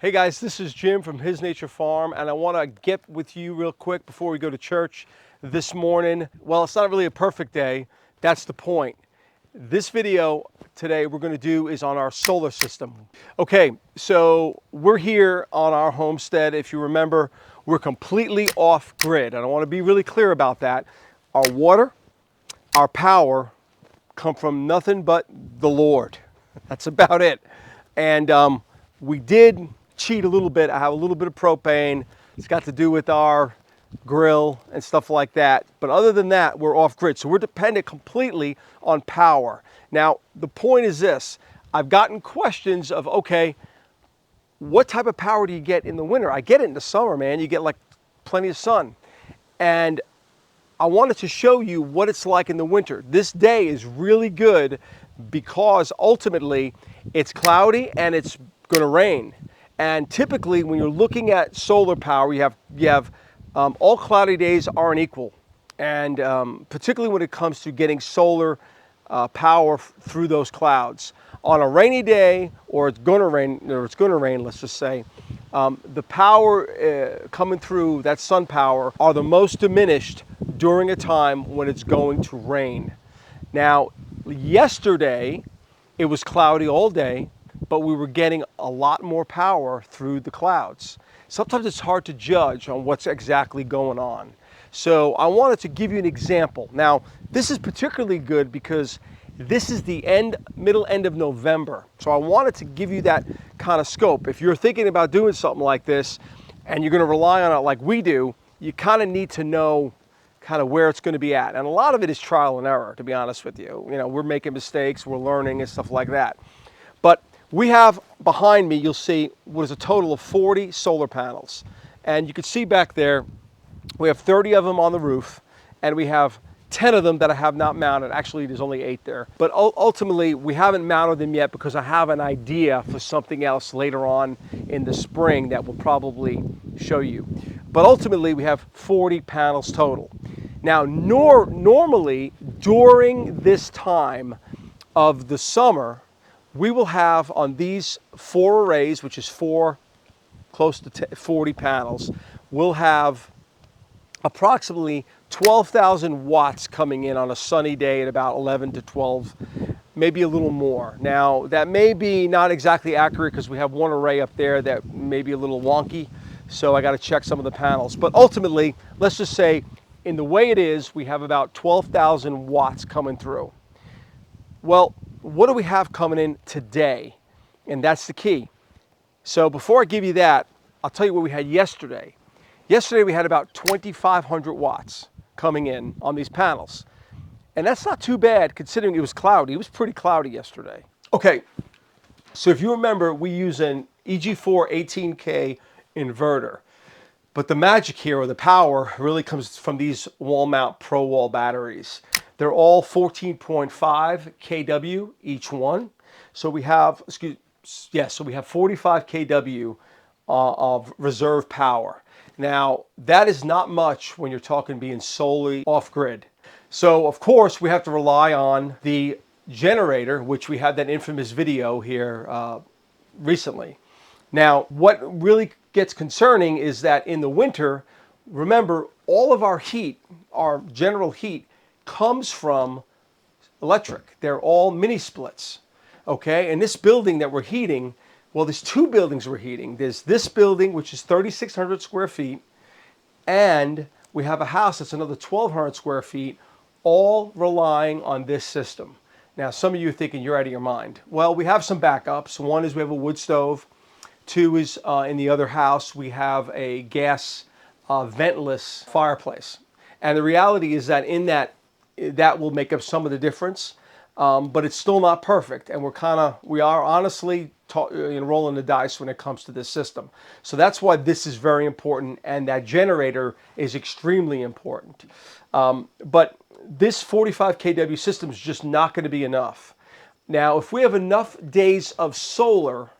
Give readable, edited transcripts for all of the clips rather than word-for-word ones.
Hey guys, this is Jim from His Nature Farm, and I want to get with you real quick before we go to church this morning. Well, it's not really a perfect day. That's the point. This video today we're going to do is on our solar system. Okay, so we're here on our homestead. If you remember, we're completely off grid, and I want to be really clear about that. Our water, our power come from nothing but the Lord. That's about it. And we did cheat a little bit. I have a little bit of propane. It's got to do with our grill and stuff like that. But other than that, we're off grid. So we're dependent completely on power. Now, the point is this. I've gotten questions of, okay, what type of power do you get in the winter? I get it in the summer, man. You get like plenty of sun. And I wanted to show you what it's like in the winter. This day is really good because ultimately it's cloudy and it's going to rain. And typically when you're looking at solar power, you have all cloudy days aren't equal. And particularly when it comes to getting solar power through those clouds. On a rainy day, or it's going to rain, let's just say, the power coming through, that sun power, are the most diminished during a time when it's going to rain. Now, yesterday, it was cloudy all day, but we were getting a lot more power through the clouds. Sometimes it's hard to judge on what's exactly going on. So I wanted to give you an example. Now, this is particularly good because this is the middle end of November. So I wanted to give you that kind of scope. If you're thinking about doing something like this and you're going to rely on it like we do, you kind of need to know kind of where it's going to be at. And a lot of it is trial and error, to be honest with you. You know, we're making mistakes, we're learning and stuff like that. But we have behind me, you'll see, what is a total of 40 solar panels. And you can see back there, we have 30 of them on the roof, and we have 10 of them that I have not mounted. Actually, there's only 8 there. But ultimately, we haven't mounted them yet because I have an idea for something else later on in the spring that will probably show you. But ultimately, we have 40 panels total. Now, normally, during this time of the summer, we will have on these 4 arrays, which is close to 40 panels, we'll have approximately 12,000 watts coming in on a sunny day at about 11 to 12, maybe a little more. Now, that may be not exactly accurate because we have one array up there that may be a little wonky, so I got to check some of the panels. But ultimately, let's just say, in the way it is, we have about 12,000 watts coming through. Well, what do we have coming in today? And that's the key. So before I give you that, I'll tell you what we had yesterday. Yesterday we had about 2,500 watts coming in on these panels. And that's not too bad considering it was cloudy. It was pretty cloudy yesterday. Okay, so if you remember, we use an EG4 18K inverter. But the magic here, or the power, really comes from these wall mount Pro Wall batteries. They're all 14.5 kW each one. So we have, so we have 45 kW of reserve power. Now, that is not much when you're talking being solely off grid. So, of course, we have to rely on the generator, which we had that infamous video here recently. Now, what really gets concerning is that in the winter, remember, all of our heat, our general heat, comes from electric. They're all mini splits, okay? And this building that we're heating, well, there's 2 buildings we're heating. There's this building, which is 3,600 square feet, and we have a house that's another 1,200 square feet, all relying on this system. Now, some of you are thinking you're out of your mind. Well, we have some backups. One is we have a wood stove. 2 is in the other house, we have a gas ventless fireplace. And the reality is that in that will make up some of the difference, but it's still not perfect. And we are honestly rolling the dice when it comes to this system. So that's why this is very important, and that generator is extremely important. But this 45 kW system is just not going to be enough. Now, if we have enough days of solar,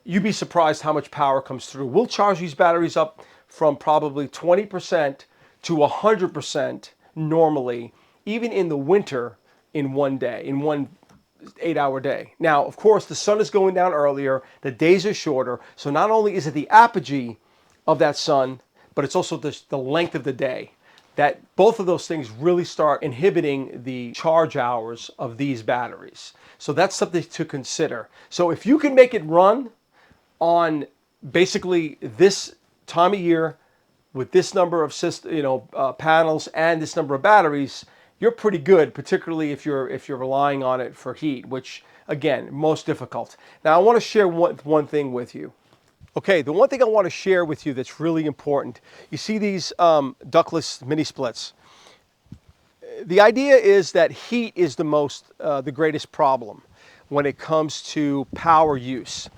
you'd be surprised how much power comes through. We'll charge these batteries up from probably 20% to 100% normally, even in the winter, in one day, in one 8-hour day. Now, of course, the sun is going down earlier, the days are shorter, so not only is it the apogee of that sun, but it's also the length of the day. That both of those things really start inhibiting the charge hours of these batteries. So that's something to consider. So if you can make it run on basically this time of year with this number of panels and this number of batteries, you're pretty good, particularly if you're relying on it for heat, which again, most difficult. Now I want to share one thing with you. Okay, the one thing I want to share with you that's really important, you see these ductless mini splits. The idea is that heat is the greatest problem when it comes to power use.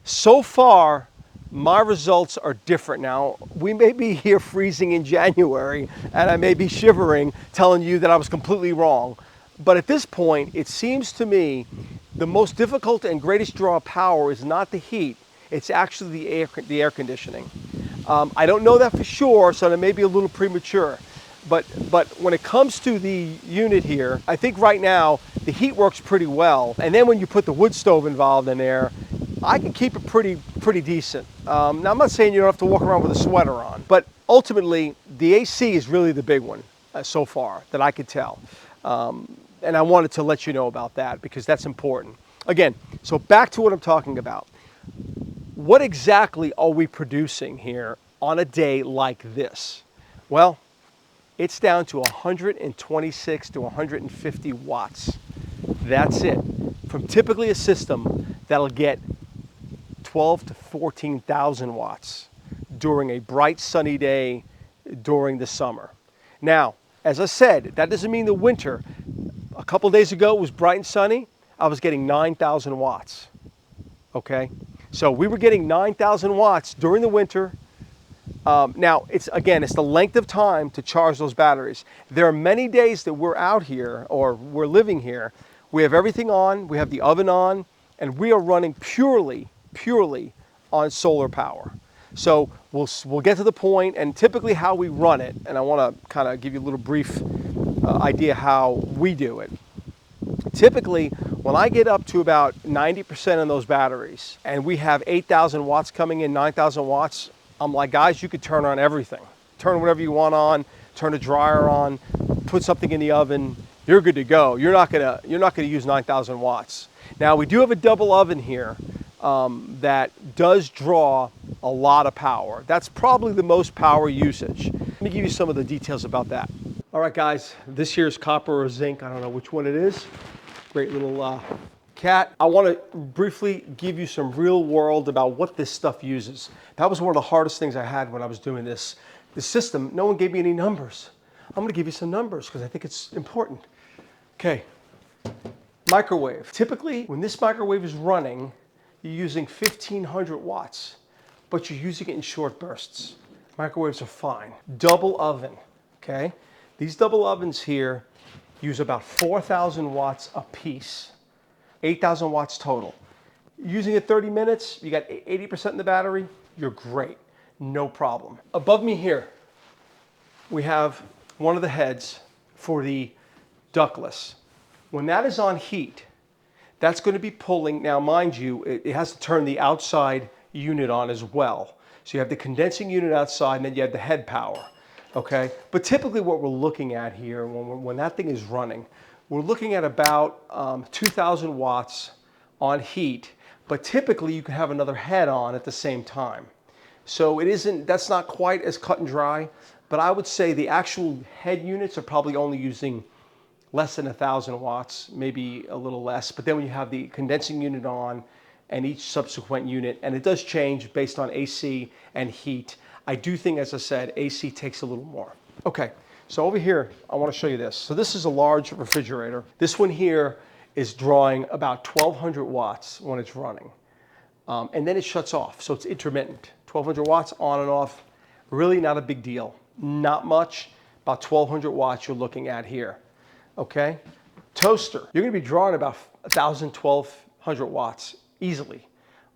So far, my results are different now. We may be here freezing in January, and I may be shivering, telling you that I was completely wrong. But at this point, it seems to me the most difficult and greatest draw of power is not the heat, it's actually the air conditioning. I don't know that for sure, so that may be a little premature. But when it comes to the unit here, I think right now the heat works pretty well. And then when you put the wood stove involved in there, I can keep it pretty decent. Now I'm not saying you don't have to walk around with a sweater on, but ultimately the AC is really the big one so far that I could tell. And I wanted to let you know about that because that's important. Again, so back to what I'm talking about. What exactly are we producing here on a day like this? Well, it's down to 126 to 150 watts. That's it. From typically a system that'll get 12 to 14,000 watts during a bright sunny day during the summer. Now, as I said, that doesn't mean the winter. A couple days ago it was bright and sunny. I was getting 9,000 watts. Okay? So we were getting 9,000 watts during the winter. Now, it's the length of time to charge those batteries. There are many days that we're out here or we're living here. We have everything on, we have the oven on, and we are running purely on solar power. So we'll get to the point and typically how we run it, and I want to kind of give you a little brief idea how we do it. Typically, when I get up to about 90% on those batteries and we have 8,000 watts coming in, 9,000 watts, I'm like, guys, you could turn on everything. Turn whatever you want on, turn a dryer on, put something in the oven, you're good to go. You're not gonna use 9,000 watts. Now, we do have a double oven here that does draw a lot of power. That's probably the most power usage. Let me give you some of the details about that. All right, guys, this here is copper or zinc. I don't know which one it is. Great little cat. I want to briefly give you some real world about what this stuff uses. That was one of the hardest things I had when I was doing this system. No one gave me any numbers. I'm going to give you some numbers because I think it's important. Okay, microwave. Typically, when this microwave is running, you're using 1,500 watts, but you're using it in short bursts. Microwaves are fine. Double oven, okay? These double ovens here use about 4,000 watts a piece, 8,000 watts total. Using it 30 minutes, you got 80% in the battery, you're great, no problem. Above me here, we have one of the heads for the ductless. When that is on heat, that's going to be pulling, now mind you, it has to turn the outside unit on as well. So you have the condensing unit outside and then you have the head power. Okay, but typically what we're looking at here, when that thing is running, we're looking at about 2,000 watts on heat, but typically you can have another head on at the same time. So that's not quite as cut and dry, but I would say the actual head units are probably only using less than 1,000 watts, maybe a little less, but then when you have the condensing unit on and each subsequent unit, and it does change based on AC and heat, I do think, as I said, AC takes a little more. Okay, so over here, I want to show you this. So this is a large refrigerator. This one here is drawing about 1,200 watts when it's running. And then it shuts off, so it's intermittent. 1,200 watts on and off, really not a big deal. Not much, about 1,200 watts you're looking at here. Okay, toaster. You're going to be drawing about 1,000, 1,200 watts easily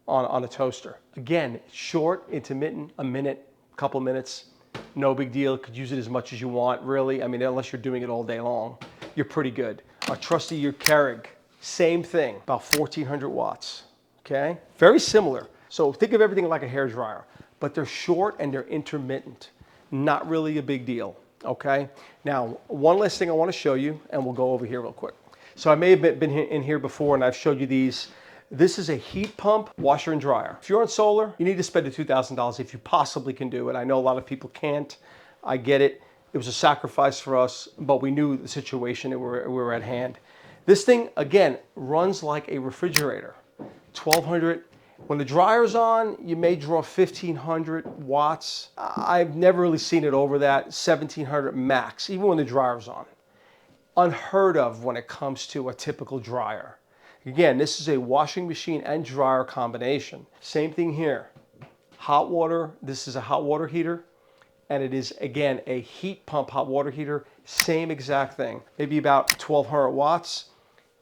on a toaster. Again, short, intermittent, a minute, couple minutes, no big deal. Could use it as much as you want, really. I mean, unless you're doing it all day long, you're pretty good. Our trusty Keurig Same thing, about 1400 watts, okay? Very similar. So think of everything like a hair dryer, but they're short and they're intermittent. Not really a big deal, okay? Now, one last thing I want to show you, and we'll go over here real quick. So I may have been in here before and I've showed you these. This is a heat pump washer and dryer. If you're on solar, you need to spend the $2,000 if you possibly can do it. I know a lot of people can't. I get it. It was a sacrifice for us, but we knew the situation that we were at hand. This thing, again, runs like a refrigerator. 1200. When the dryer's on, you may draw 1500 watts. I've never really seen it over that, 1700 max, even when the dryer's on. Unheard of when it comes to a typical dryer. Again, this is a washing machine and dryer combination. Same thing here. Hot water, this is a hot water heater. And it is, again, a heat pump hot water heater. Same exact thing. Maybe about 1200 watts.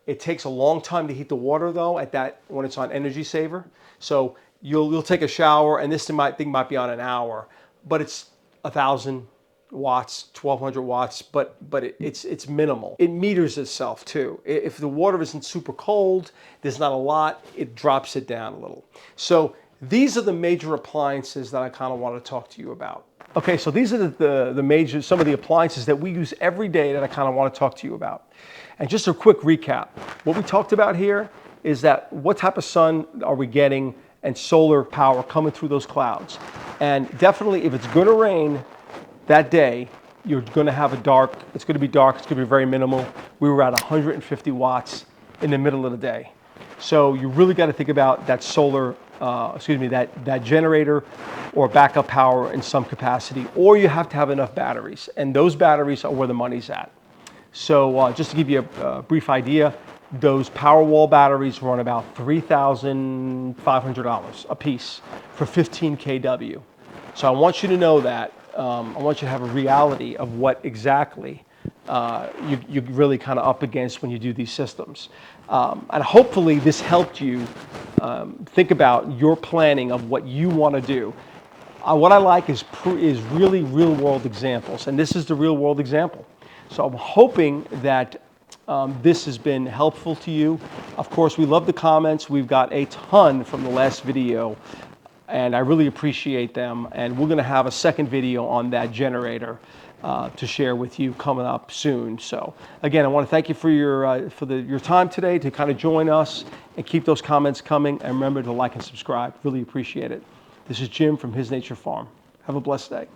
It takes a long time to heat the water though when it's on energy saver. So you'll take a shower and this thing might be on an hour, but it's 1000 watts, 1200 watts, but it's minimal. It meters itself too. If the water isn't super cold, there's not a lot, it drops it down a little. So these are the major appliances that I kind of want to talk to you about. Okay, so these are some of the appliances that we use every day that I kind of want to talk to you about. And just a quick recap. What we talked about here is that what type of sun are we getting and solar power coming through those clouds. And definitely if it's going to rain that day, you're going to have it's going to be dark, it's going to be very minimal. We were at 150 watts in the middle of the day. So you really got to think about that solar, that generator or backup power in some capacity, or you have to have enough batteries. And those batteries are where the money's at. So just to give you a brief idea, those Powerwall batteries run about $3,500 a piece for 15 kW. So I want you to know that. I want you to have a reality of what exactly you're really kind of up against when you do these systems. And hopefully this helped you think about your planning of what you want to do. What I like is really real world examples, and this is the real world example. So I'm hoping that this has been helpful to you. Of course, we love the comments. We've got a ton from the last video, and I really appreciate them. And we're going to have a second video on that generator to share with you coming up soon. So again, I want to thank you for your time today to kind of join us and keep those comments coming. And remember to like and subscribe. Really appreciate it. This is Jim from His Nature Farm. Have a blessed day.